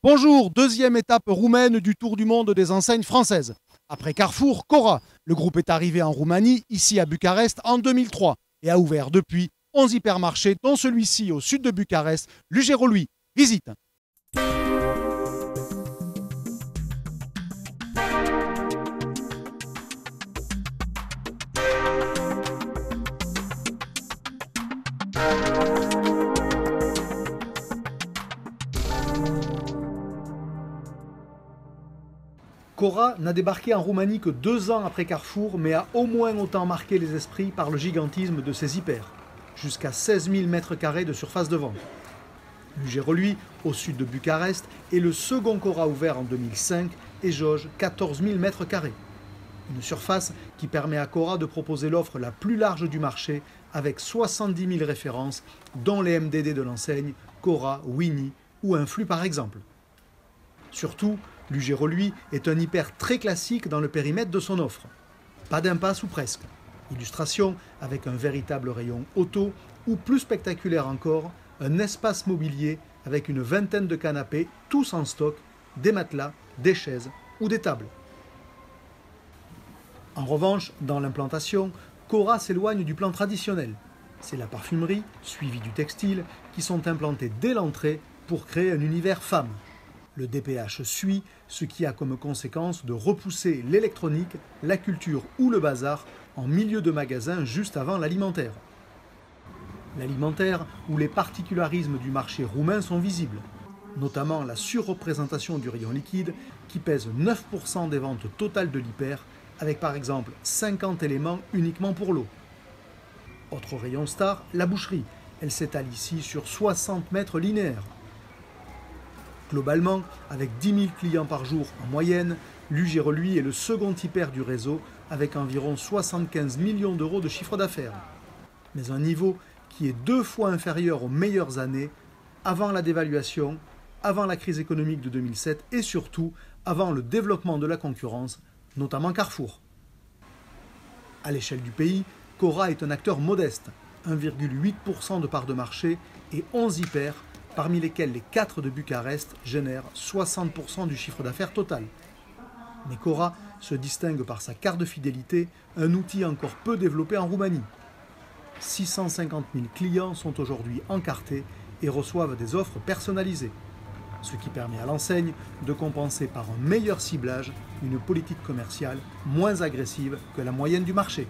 Bonjour, deuxième étape roumaine du Tour du monde des enseignes françaises. Après Carrefour, Cora. Le groupe est arrivé en Roumanie, ici à Bucarest, en 2003 et a ouvert depuis 11 hypermarchés, dont celui-ci au sud de Bucarest, Lugero-Lui. Visite. Cora n'a débarqué en Roumanie que 2 ans après Carrefour, mais a au moins autant marqué les esprits par le gigantisme de ses hyper. Jusqu'à 16 000 m² de surface de vente. Lugero-Lui, au sud de Bucarest, est le second Cora ouvert en 2005 et jauge 14 000 m². Une surface qui permet à Cora de proposer l'offre la plus large du marché avec 70 000 références, dont les MDD de l'enseigne, Cora, Winnie ou Influx par exemple. Surtout, Lugero-Lui est un hyper très classique dans le périmètre de son offre. Pas d'impasse ou presque. Illustration avec un véritable rayon auto ou plus spectaculaire encore, un espace mobilier avec une vingtaine de canapés, tous en stock, des matelas, des chaises ou des tables. En revanche, dans l'implantation, Cora s'éloigne du plan traditionnel. C'est la parfumerie, suivie du textile, qui sont implantés dès l'entrée pour créer un univers femme. Le DPH suit, ce qui a comme conséquence de repousser l'électronique, la culture ou le bazar en milieu de magasin juste avant l'alimentaire. L'alimentaire où les particularismes du marché roumain sont visibles, notamment la surreprésentation du rayon liquide qui pèse 9% des ventes totales de l'hyper, avec par exemple 50 éléments uniquement pour l'eau. Autre rayon star, la boucherie. Elle s'étale ici sur 60 mètres linéaires. Globalement, avec 10 000 clients par jour en moyenne, Lugero-Lui est le second hyper du réseau avec environ 75 millions d'euros de chiffre d'affaires. Mais un niveau qui est 2 fois inférieur aux meilleures années, avant la dévaluation, avant la crise économique de 2007 et surtout avant le développement de la concurrence, notamment Carrefour. À l'échelle du pays, Cora est un acteur modeste, 1,8% de part de marché et 11 hyper, parmi lesquels les 4 de Bucarest génèrent 60% du chiffre d'affaires total. Mais Cora se distingue par sa carte de fidélité, un outil encore peu développé en Roumanie. 650 000 clients sont aujourd'hui encartés et reçoivent des offres personnalisées, ce qui permet à l'enseigne de compenser par un meilleur ciblage une politique commerciale moins agressive que la moyenne du marché.